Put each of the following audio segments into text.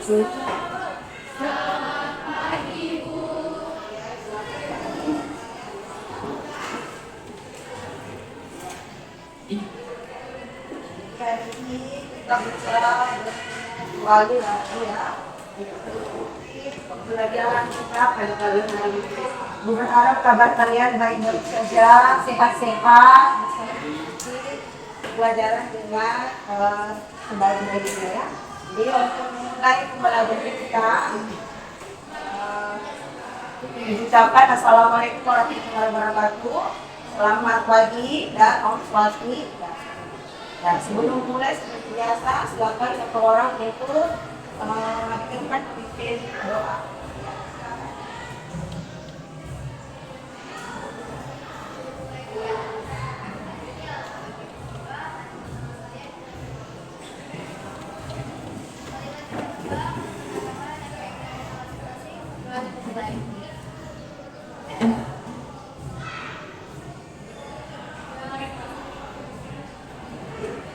Kita bisa kembali lagi ya. Pembelajaran kita pada kali ini. Berharap kabar kalian baik-baik saja, sehat-sehat, pelajaran dengan sebaik-baiknya ya. Jadi untuk memulai pembelajaran kita, diucapkan Assalamualaikum warahmatullahi wabarakatuh. Selamat pagi dan om swasti. Dan sebelum mulai seperti biasa, silakan satu orang itu mengajukan pimpin doa.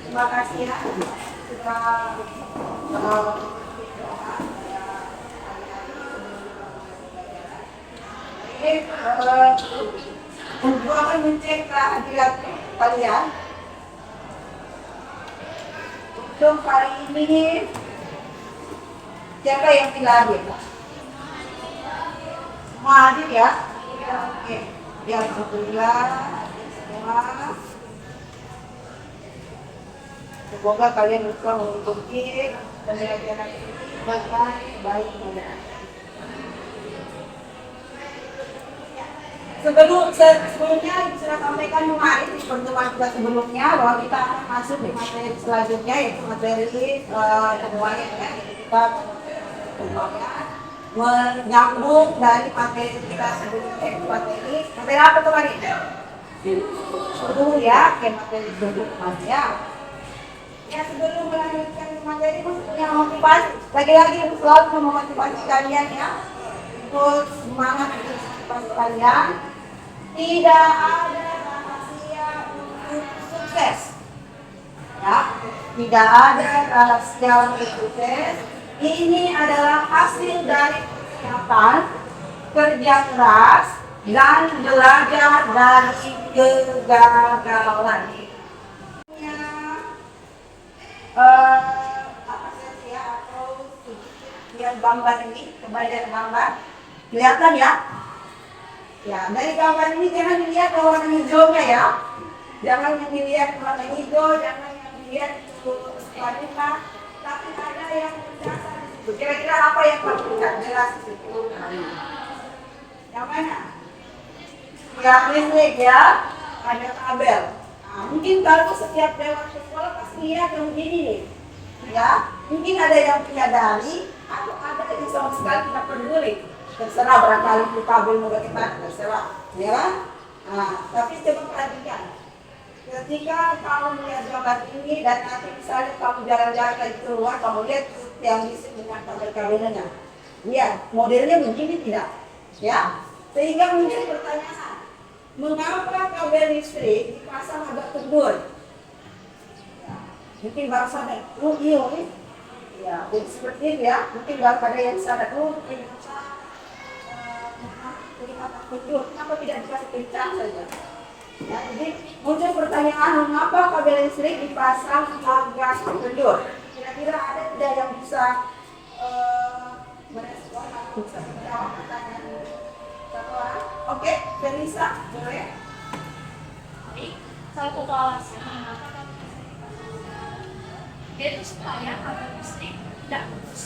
Terima kasih ya sudah untuk akan mencek kehadiran kalian. Untuk hari ini siapa yang tidak hadir? Semua hadir ya? Oke, ya alhamdulillah semua. Semoga kalian bisa mengikuti pembelajaran ini dengan baik-baik. Sebelumnya sudah sampaikan kemarin di pertemuan kita sebelumnya bahwa kita akan masuk di materi selanjutnya yaitu materi semuanya ya. Kita menyambung dari materi kita sebelumnya materi apa kemarin? Dulu ya, ke materi berikutnya. Ya sebelum melanjutkan materi yang motivasi, lagi-lagi selalu memotivasi kalian ya untuk semangat motivasi kalian. Tidak ada rahasia untuk sukses, ya. Tidak ada rahasia untuk sukses. Ini adalah hasil dari persiapan, kerja keras, dan belajar dari kegagalan. Apa saja atau lihat gambar ini, kembali dari gambar kelihatan ya. Ya dari gambar ini jangan dilihat warna hijaunya ya, jangan yang dilihat warna hijau, jangan yang dilihat wanita, tapi ada yang berdasar di situ. Kira-kira apa yang kamu tidak jelas di situ? Yang mana? Yang listrik ya, ada kabel. Nah, mungkin kalau setiap lewat sekolah pasti lihat yang begini nih, ya. Mungkin ada yang menyadari atau ada yang sama sekali tidak peduli. Terserah barangkali itu kabel mau bagaimana, terserah, ya. Nah, tapi coba perhatikan. Ketika kamu melihat gambar ini dan nanti misalnya kamu jalan-jalan dari keluar, kamu lihat yang disebut dengan kabel-kabelnya. Iya, modelnya begini tidak, ya. Sehingga muncul pertanyaan. Mengapa kabel listrik dipasang agak kendor? Ya, mungkin baru sadar, iya nih. Ya, jadi seperti ini ya. Mungkin baru ada yang sadar, kenapa kendor? Kenapa tidak dikasih kencang saja? Ya, jadi muncul pertanyaan, mengapa kabel listrik dipasang agak kendor? Kira-kira ada tidak yang bisa merespon atau bisa menjawab pertanyaan ini? Oke, Felisa, boleh? Salah satu alasan mengapa kabel listrik dipasang yaitu supaya kabel listrik tidak putus.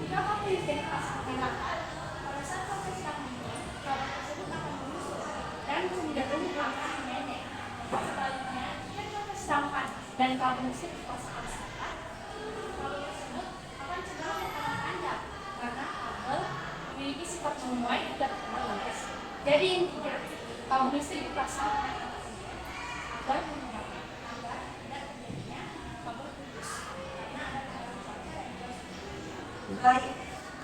Jika kabel listrik dipasang di latar, pada saat kabel sedang dingin, kabel tersebut akan menyusut dan cenderung akan mendek. Sebaliknya, jika kabel sedang panas dan kabel listrik dipasang di latar, kabel tersebut akan cenderung akan panjang karena kabel memiliki sifat memuai dan meluas. Jadi intinya, kabel listrik dipasang agar menggunakan agar tidak terjadinya kabel putus. Baik,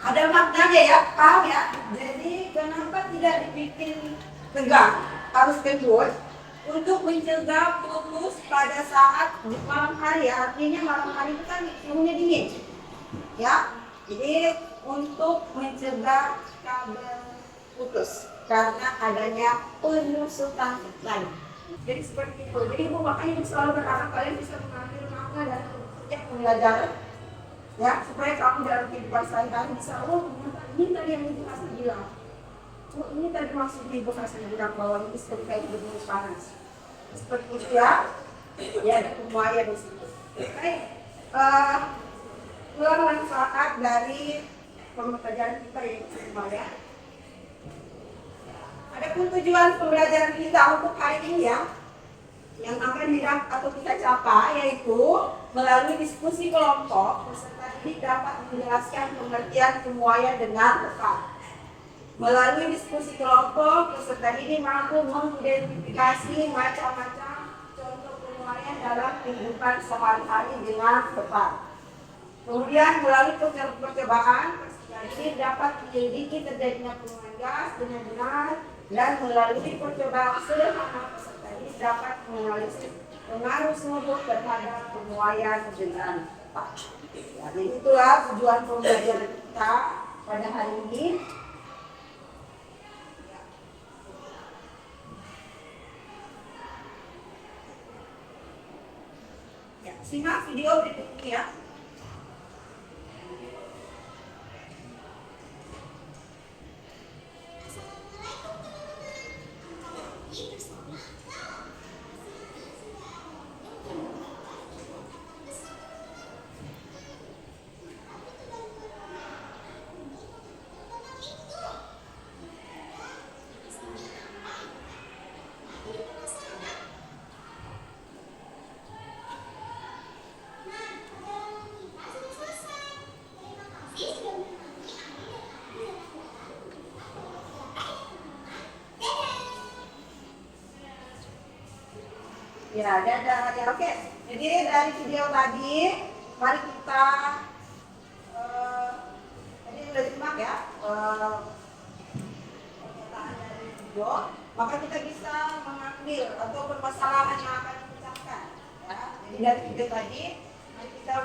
ada maknanya ya, paham ya? Jadi kenapa tidak dibikin tegak, harus kendor untuk mencegah putus pada saat malam hari ya. Artinya malam hari itu kan suhunya dingin, ya. Jadi untuk mencegah kabel putus karena adanya penyusutan iklan. Jadi seperti itu. Jadi ibu makanya selalu berharap kalian bisa mengambil makna dari pembelajaran, ya, supaya kamu dalam kehidupan sehari-hari bisa, oh ini tadi yang ibu kasih bilang, oh ini tadi maksud ibu kasih bilang bahwa ini seperti kayak berbunyi panas. Seperti itu ya. Ya, ada pemuaya di situ. Baik, ulang manfaat dari pembelajaran kita yang semuanya. Adapun tujuan pembelajaran kita untuk hari ini ya, yang akan kita capai yaitu melalui diskusi kelompok, peserta didik dapat menjelaskan pengertian pemuaya dengan tepat. Melalui diskusi kelompok, peserta didik mampu mengidentifikasi macam-macam contoh pemuaya dalam kehidupan sehari-hari dengan tepat. Kemudian melalui percobaan, peserta didik dapat menyelidiki terjadinya pemuaian gas dengan benar, dan melalui percobaan sederhana peserta didik dapat menganalisis pengaruh sumber terhadap pemuaian dengan tepat. Ya, jadi itulah tujuan pembelajaran kita pada hari ini. Ya, simak video berikut ini ya. Ya, dadah. Ya, oke. Jadi dari video tadi, mari kita tadi sudah disimak ya pernyataan dari video. Maka kita bisa mengambil atau permasalahan yang akan dipecahkan. Ya. Jadi dari video tadi, mari kita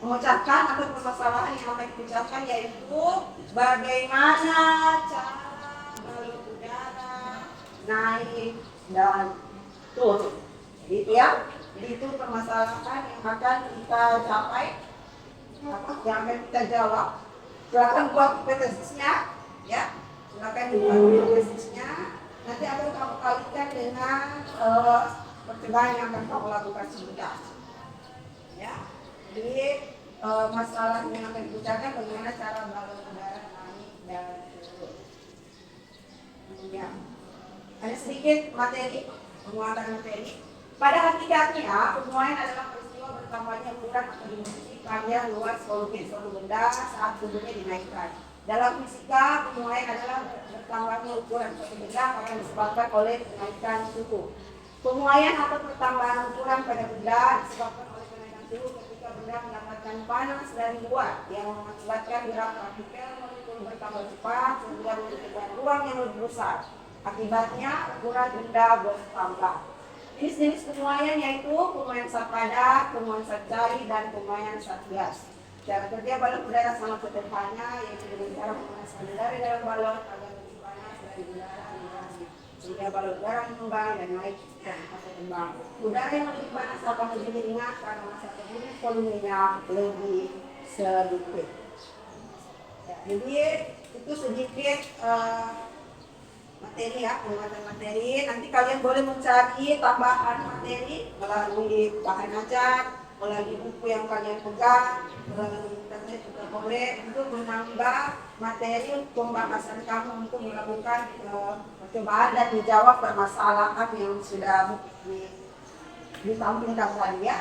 mengucapkan atau permasalahan yang akan dipecahkan yaitu bagaimana cara balon udara naik dan turun. Jadi itu ya. Jadi itu permasalahan yang akan kita capai, yang akan kita jawab. Silakan buat hipotesisnya, ya. Silakan buat hipotesisnya. Nanti akan kamu kalikan dengan percobaan yang akan kamu lakukan sebentar. Ya. Jadi masalah yang akan dibicarakan bagaimana cara balon udara naik dan turun. Ya. Ada sedikit materi. Penguatan materi. Pada hakikatnya, pemuaian adalah peristiwa bertambahnya ukuran atau dimensi panjang luas suatu benda saat tubuhnya dinaikkan. Dalam fisika, pemuaian adalah bertambahnya ukuran suatu benda karena disebabkan oleh kenaikan suhu. Pemuaian atau pertambahan ukuran pada benda disebabkan oleh kenaikan suhu ketika benda mendapatkan panas dari luar yang mengakibatkan gerak partikel molekul bertambah cepat sehingga membutuhkan ruang yang lebih besar. Akibatnya ukuran benda bertambah. Jenis-jenis pemuaian yaitu pemuaian zat padat, pemuaian zat cair, dan pemuaian zat gas. Cara kerja balon udara sangat sederhana, yaitu dengan cara memanaskan udara dalam balon agar lebih panas dari udara di luarnya, sehingga balon udara mengembang dan naik dan berkembang. Udara yang lebih panas akan lebih ringan karena massa tubuhnya volumenya lebih sedikit. Ya, jadi itu sedikit materi ya, penguatan materi. Nanti kalian boleh mencari tambahan materi melalui bahan ajar, melalui buku yang kalian pegang, melalui internet juga boleh untuk menambah materi untuk pembahasan kamu untuk melakukan percobaan dan menjawab permasalahan yang sudah ditampilkan tadi ya.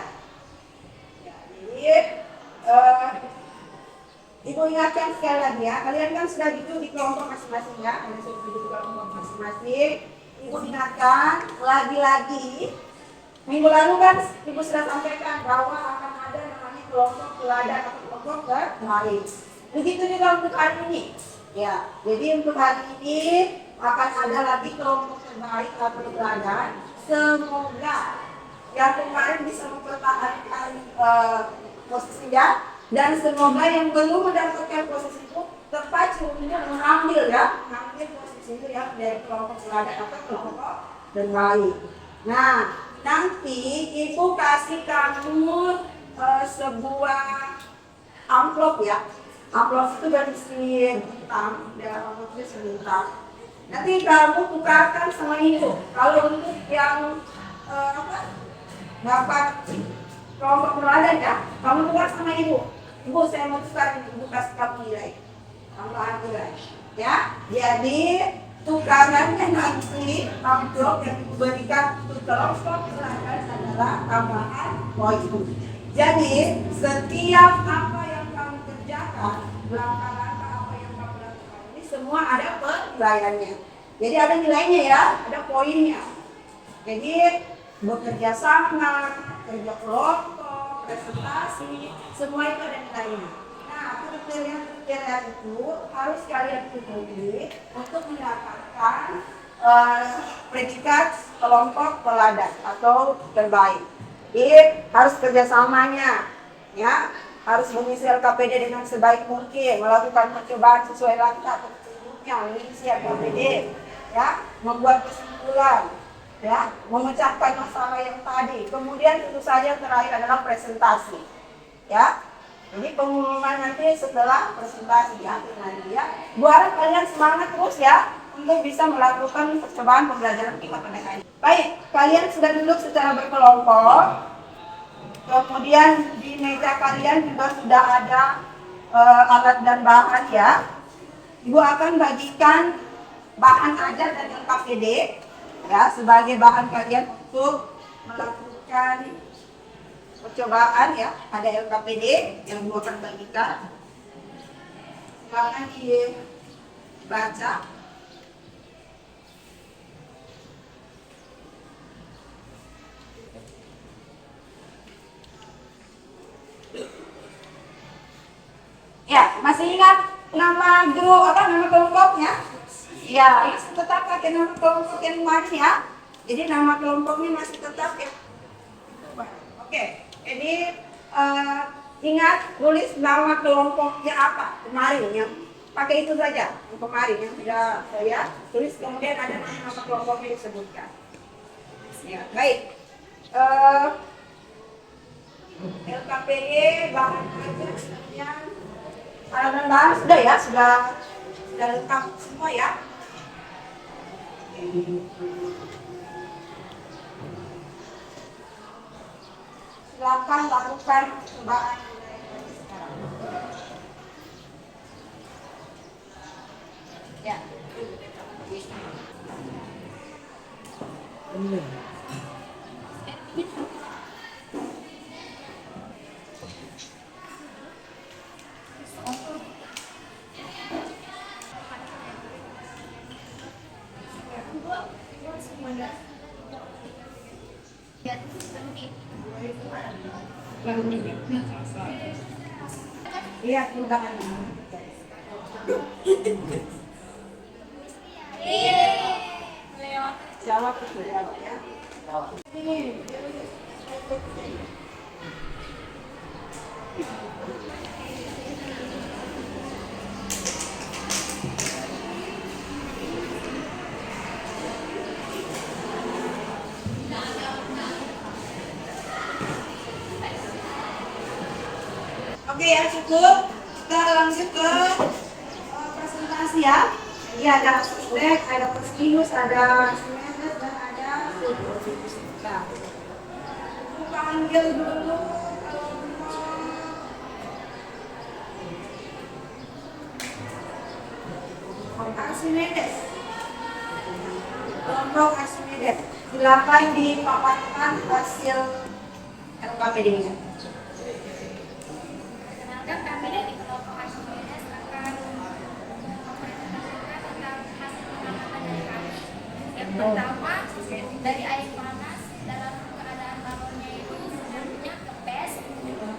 Jadi Ibu ingatkan sekali lagi ya, kalian kan sudah gitu di kelompok masing-masing ya, kalian sudah gitu di kelompok masing-masing. Ibu ingatkan lagi-lagi, minggu lalu kan Ibu sudah sampaikan bahwa akan ada namanya kelompok teladan atau kelompok terbaik. Begitu juga untuk hari ini. Ya, jadi untuk hari ini akan ada lagi kelompok terbaik atau teladan. Semoga yang kemarin bisa mempertahankan posisinya Dan semoga yang belum mendapatkan posisi itu terpacu untuk mengambil posisi itu ya dari kelompok teladan atau kelompok terbaik. Nah, nanti ibu kasih kamu sebuah amplop ya. Amplop itu berisi bintang, dalam bintang. Nanti kamu tukarkan sama ibu. Kalau untuk yang dapat kelompok teladan ya, kamu tukar sama ibu. Ibu, saya mau tukar, ibu kasih kamu nilai. Tambahan nilai. Ya, jadi tukarannya nanti amplop yang diberikan untuk kelompok teladan adalah tambahan poin. Jadi setiap apa yang kamu kerjakan, langkah-langkah apa yang kamu lakukan ini semua ada penilaiannya. Jadi ada nilainya ya, ada poinnya. Jadi bekerja sama, kerja kelompok, presentasi, semua itu ada nilainya. Nah, kriteria itu harus kalian penuhi untuk mendapatkan predikat kelompok teladan atau terbaik. Jadi harus kerjasamanya, ya, harus mengisi LKPD dengan sebaik mungkin, melakukan percobaan sesuai langkah petunjuknya, mengisi LKPD, ya, membuat kesimpulan, ya, memecahkan masalah yang tadi. Kemudian tentu saja yang terakhir adalah presentasi, ya. Jadi pengumuman nanti setelah presentasi di akhir nanti ya. Buat kalian semangat terus ya untuk bisa melakukan percobaan pembelajaran IPA PDKN. Baik, kalian sudah duduk secara berkelompok. Kemudian di meja kalian juga sudah ada alat dan bahan ya. Ibu akan bagikan bahan ajar dan LKPD ya sebagai bahan kalian untuk melakukan percobaan ya. Ada LKPD yang Ibu akan bagikan. Silakan dibaca. Ya, masih ingat nama nama kelompoknya? Ya, tetap pakai nama kelompok yang kemarin ya. Jadi nama kelompoknya masih tetap ya. Oke, jadi ingat tulis nama kelompoknya apa kemarin yang pakai itu saja yang kemarin yang sudah saya tulis, kemudian ada nama kelompoknya disebutkan. Ya, baik. LKPD bahan ajar kemudian alat dan bahan sudah ya, sudah lengkap semua ya. Silakan lakukan percobaan sekarang. Ya. Iya, silakan. Jawab ya. Oke ya, cukup. Kita lanjut ke presentasi ya. Jadi ada subjek, ada plus ada simetres, dan ada subjek. Nah, aku panggil dulu Archimedes. Kelompok Archimedes. Silakan dipaparkan hasil LKPD-nya. Kami dari kelompok Archimedes akan mempresentasikan tentang hasil pengamatan dari kami. Yang pertama, dari air panas dalam keadaan balonnya itu sebenarnya kempes.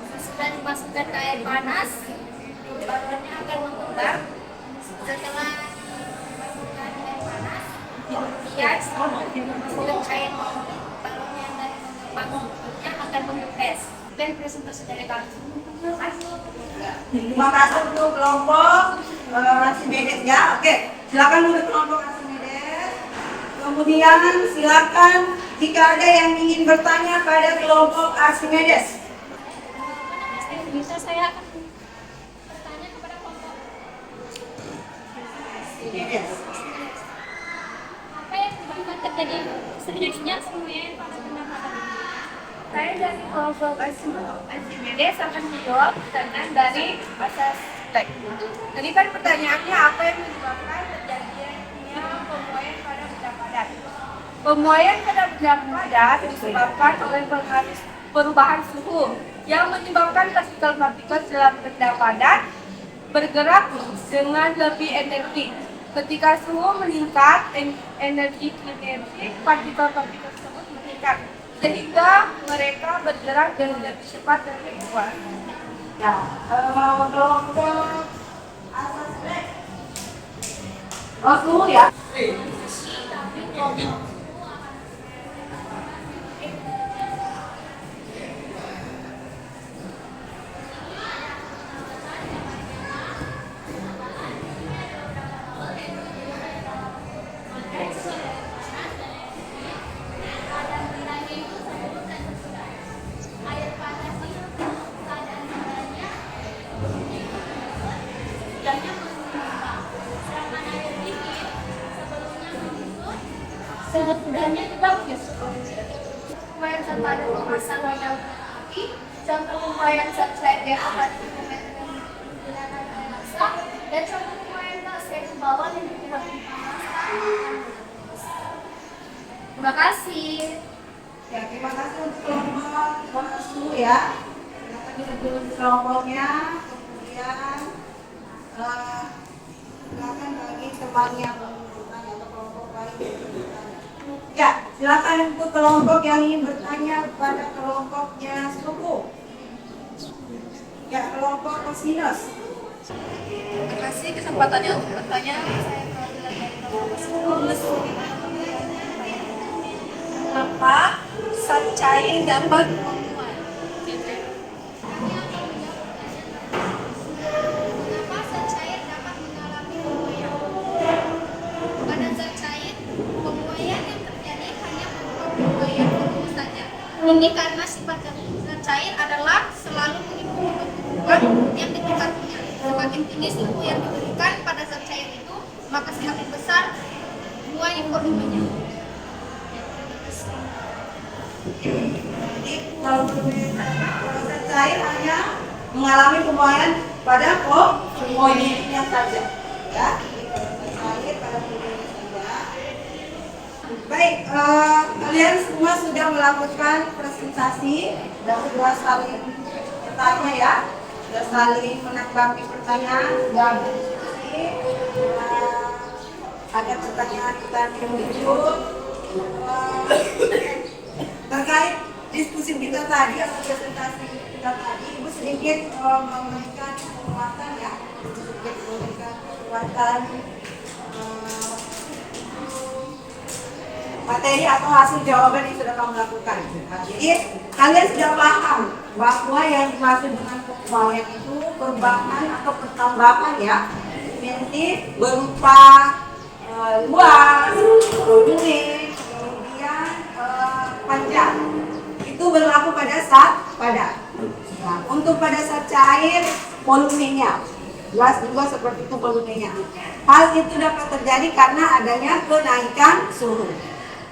Sesudah dimasukkan ke air panas, balonnya akan mengembang. Setelah dimasukkan air panas, dihias, dimasukkan cair balonnya dari mengembang, akan mengempes. dan presentasi dari kami. Terima kasih. Terima kasih untuk kelompok Archimedes ya. Oke, silakan untuk kelompok Archimedes. Kemudian silakan jika ada yang ingin bertanya pada kelompok Archimedes. Bisa saya akan bertanya kepada kelompok Archimedes. apa yang menyebabkan terjadi sejadinya semuanya pada pendapatan. Saya dari kelompok Archimedes akan menjawab pertanyaan dari asas teks. Jadi kan pertanyaannya apa yang menyebabkan terjadinya pemuaian pada benda padat? Pemuaian pada benda padat disebabkan oleh perubahan suhu yang menyebabkan partikel-partikel dalam benda padat bergerak dengan lebih energi. Ketika suhu meningkat, energi kinetik partikel-partikel tersebut meningkat, sehingga mereka bergerak dengan lebih cepat dan lebih kuat. Ya, kelompok asas teks. Suhu ya. Sebetulnya kita punya pemuaian zat padat memasang wadah api, contoh pemuaian zat cair yang akan digunakan dan contoh pemuaian gas yang ke bawah yang digunakan. Terima kasih. Ya, terima kasih untuk kelompok suhu ya. Silakan disebut kelompoknya, kemudian silakan bagi teman yang bertanya atau kelompok lain yang bertanya. Ya, silakan untuk kelompok yang ingin bertanya kepada kelompoknya suhu. Ya, kelompok kosinus. Terima kasih kesempatannya untuk bertanya. Saya perwakilan dari kelompok kosinus. Apa zat cair dapat memuai? Mengapa zat cair dapat mengalami pemuaian? Pada zat cair, pemuaian yang terjadi hanya berupa pemuaian volume saja. Ini karena sifat zat cair adalah selalu mengikuti pertumbuhan yang ditingkatnya. Semakin tinggi suhu yang diberikan pada zat cair itu, maka semakin besar muai volumenya. Jadi kalau zat cair hanya mengalami pemuaian pada volume saja. Ya, jadi kalau zat cair pada volume saja. Baik, kalian semua sudah melakukan presentasi dan sudah saling bertanya ya, sudah saling menanggapi pertanyaan, sudah berdiskusi. Ada pertanyaan yang muncul terkait diskusi kita tadi atau presentasi kita tadi. Ibu sedikit memberikan penguatan ya, sedikit memberikan penguatan materi atau hasil jawaban yang sudah kamu lakukan. Nah, jadi kalian sudah paham bahwa yang dimaksud dengan pemuaian itu perubahan atau pertambahan ya, dimensi berupa luas, volume, kemudian panjang. Itu berlaku pada zat padat. Nah, untuk pada zat cair, volumenya luas juga seperti itu volumenya. Hal itu dapat terjadi karena adanya kenaikan suhu.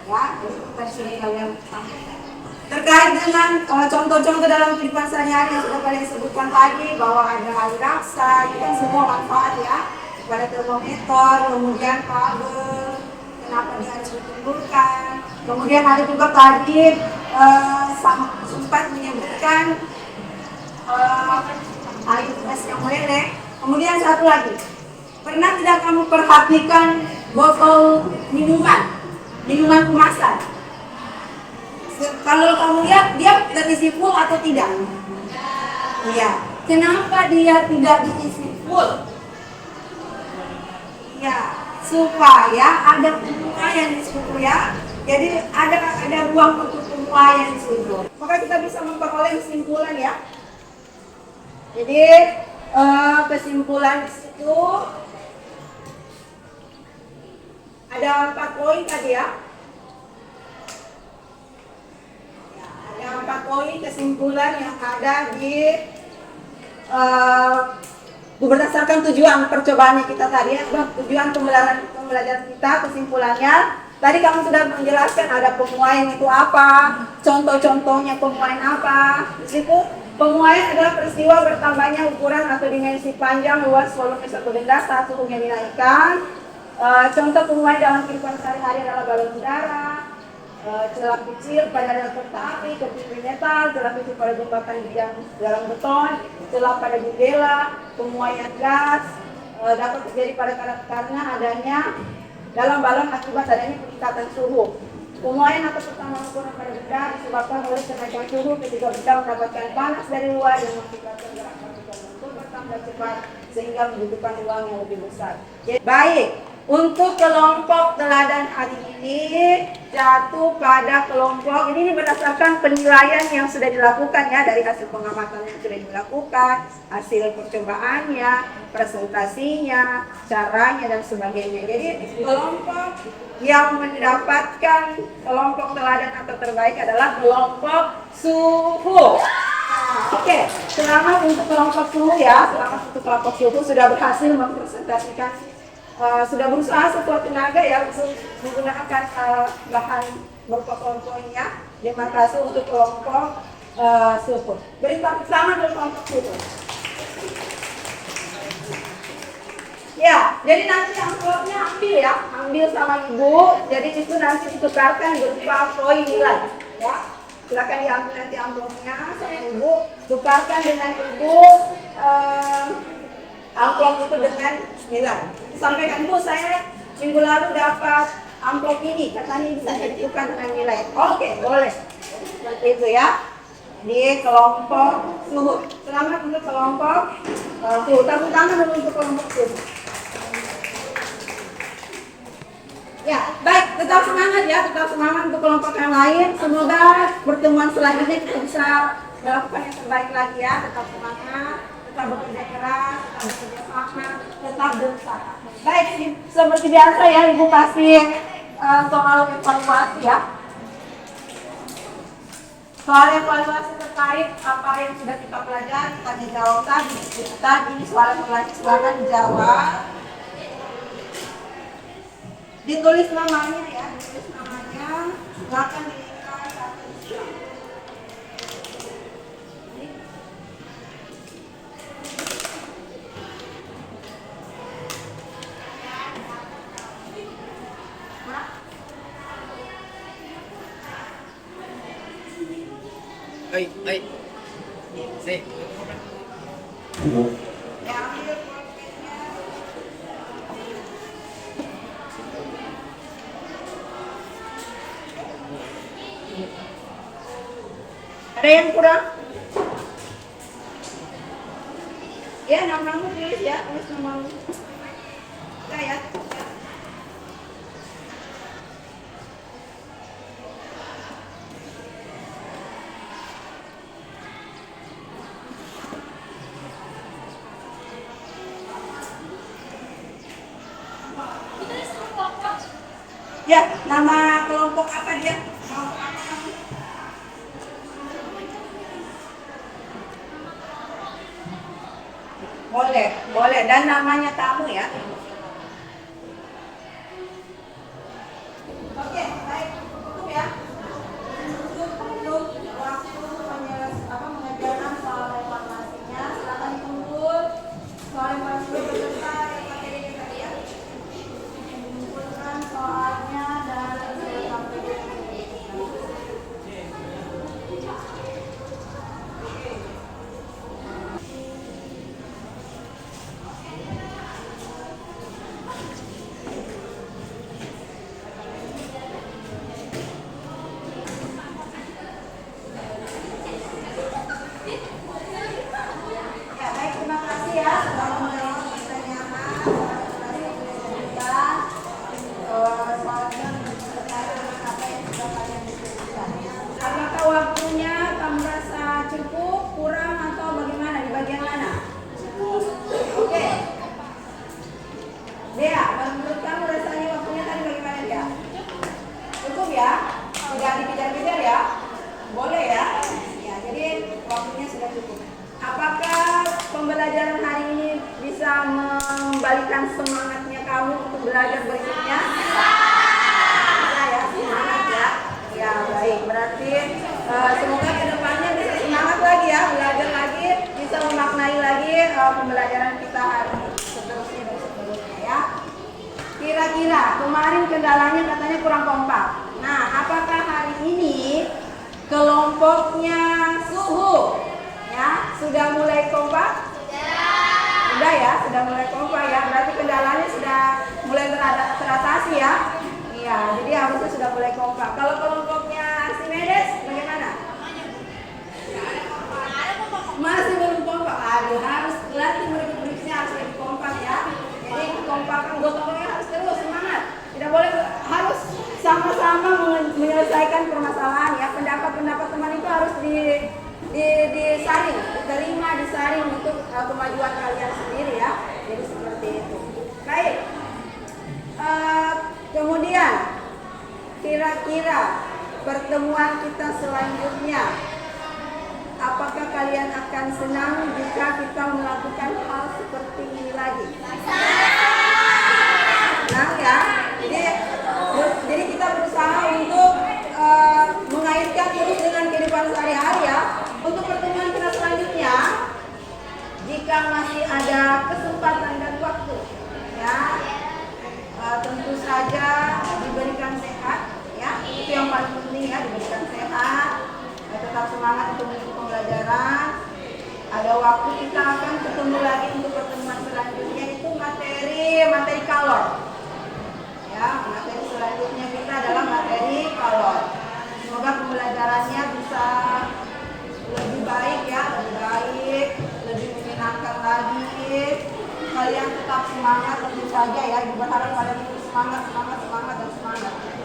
Ya, jadi kita sudah kalian sampaikan. Terkait dengan contoh-contoh dalam kehidupan sehari-hari yang sudah kalian sebutkan tadi, bahwa ada air raksa, itu kan semua manfaat ya. Pada termometer, kemudian kabel, kenapa dia harus ditimbulkan. Kemudian ada juga tadi sempat menyebutkan air es yang meleleh. Kemudian satu lagi, pernah tidak kamu perhatikan botol minuman kemasan? Kalau kamu lihat dia terisi full atau tidak? Iya. Kenapa dia tidak diisi full? Ya, supaya ada pembuka yang disebut ya. Jadi ada ruang untuk penguaian di situ. Maka kita bisa memperoleh kesimpulan ya. Jadi kesimpulan di situ ada 4 poin tadi ya. Ada 4 poin kesimpulan yang ada di berdasarkan tujuan percobaannya kita tadi ya, tujuan pembelajaran kita, kesimpulannya. Tadi kamu sudah menjelaskan ada penguaian itu apa, contoh-contohnya penguaian apa. Di situ penguaian adalah peristiwa bertambahnya ukuran atau dimensi panjang, luas, volume satu benda saat suhunya dinaikkan. Contoh penguaian dalam kehidupan sehari-hari adalah balon udara, celah kecil pada dalam kereta api, kepiting metal, celah kecil pada jembatan yang dalam beton, celah pada jendela, penguaian gas dapat terjadi karena adanya dalam balon akibat adanya peningkatan suhu. Penguaian atau pertambahan ukuran pada benda disebabkan oleh kenaikan suhu ketika benda mendapatkan panas dari luar yang mengakibatkan gerak partikel lentur bertambah cepat sehingga membutuhkan ruang yang lebih besar. Baik. Untuk kelompok teladan hari ini jatuh pada kelompok ini berdasarkan penilaian yang sudah dilakukan ya, dari hasil pengamatan yang sudah dilakukan, hasil percobaannya, presentasinya, caranya dan sebagainya. Jadi kelompok yang mendapatkan kelompok teladan atau terbaik adalah kelompok suhu. Oke, selamat untuk kelompok suhu ya, selamat untuk kelompok suhu sudah berhasil mempresentasikan. Sudah berusaha sekuat tenaga ya untuk menggunakan bahan berkelompoknya. Terima kasih untuk kelompok suhu. Beri tepuk tangan untuk kelompok suhu. Ya, jadi nanti amplopnya ambil ya, ambil sama ibu. Jadi itu nanti ditukarkan berupa poin nilai. Ya, silakan diambil nanti amplopnya sama ibu. Tukarkan dengan ibu. Amplop itu dengan nilai. Sampaikan ibu, saya minggu lalu dapat amplop ini, katanya ini bisa ditukar dengan nilai. Oke, boleh. Seperti itu ya. Di kelompok suhu. Selamat untuk kelompok suhu. Tepuk tangan dulu untuk kelompok suhu. Ya, baik. Tetap semangat ya, tetap semangat untuk kelompok yang lain. Semoga pertemuan selanjutnya kita bisa melakukan yang terbaik lagi ya. Tetap semangat. Tetap bekerja keras, tetap bekerja sama, tetap berusaha. Baik, seperti biasa ya, Ibu kasih soal evaluasi ya. Soal evaluasi terkait apa yang sudah kita pelajari, kita dijawab tadi. Ini soal evaluasi, silakan dijawab. Ditulis namanya ya, ditulis namanya, silakan dilihat satu silang. Ay. Si. Ada yang kurang? Ya, nama-nama tulis ya, tulis nama. Ya. Ya, nama kelompok apa dia? Kelompok apa kamu? Boleh. Dan namanya kamu ya. Oke, baik. Tutup ya. Tutup waktu mengerjakan soal evaluasinya. Silakan ditunggu soal evaluasi beserta materi tadi ya. Mengumpulkan soalnya dan sampai semangatnya kamu untuk belajar berikutnya? Bisa ya, semangat ya. Ya baik, berarti semoga kedepannya bisa semangat lagi ya, belajar lagi, bisa memaknai lagi pembelajaran kita hari ini, seterusnya dan seterusnya ya. Kira-kira kemarin kendalanya katanya kurang kompak. Nah, apakah hari ini kelompoknya suhu ya sudah mulai kompak? Sudah ya, sudah mulai kompak ya. Berarti kendalanya sudah mulai teratasi ya. Iya, jadi harusnya sudah mulai kompak. Kalau kelompoknya Archimedes bagaimana? Masih belum kompak. Aduh, harus latih berikutnya harus lebih kompak ya. Jadi kekompakan gotongnya harus terus semangat. Tidak boleh, harus sama-sama menyelesaikan permasalahan ya. Pendapat-pendapat teman itu harus disaring, diterima, disaring untuk kemajuan kalian sendiri ya. Jadi seperti itu. Baik. Kemudian kira-kira pertemuan kita selanjutnya, apakah kalian akan senang jika kita melakukan hal seperti ini lagi? Senang ya. Jadi kita berusaha untuk mengaitkan terus dengan kehidupan sehari-hari ya. Untuk pertemuan kita selanjutnya, jika masih ada kesempatan dan waktu ya, tentu saja diberikan sehat ya, itu yang paling penting ya, diberikan sehat, tetap semangat untuk mengikuti pembelajaran. Ada waktu kita akan ketemu lagi untuk pertemuan selanjutnya, itu materi kalor ya. Materi selanjutnya kita adalah materi kalor. Semoga pembelajarannya bisa lebih baik ya, lebih menyenangkan lagi. Kalian tetap semangat tentu saja ya, berharap kalian terus semangat.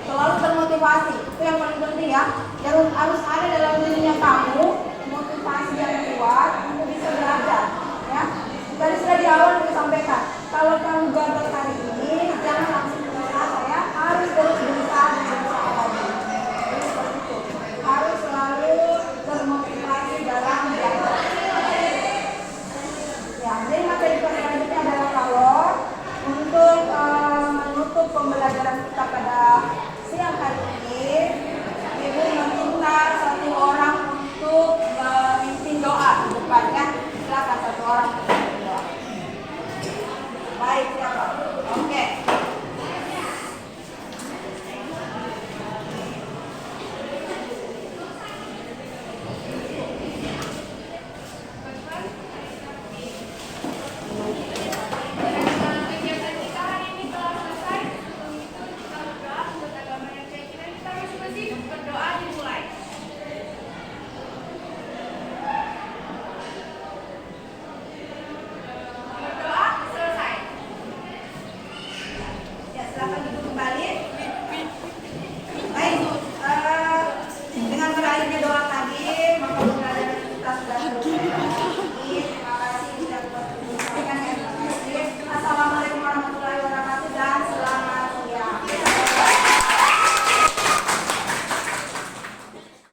Selalu termotivasi, itu yang paling penting ya. Harus ada dalam dirinya kamu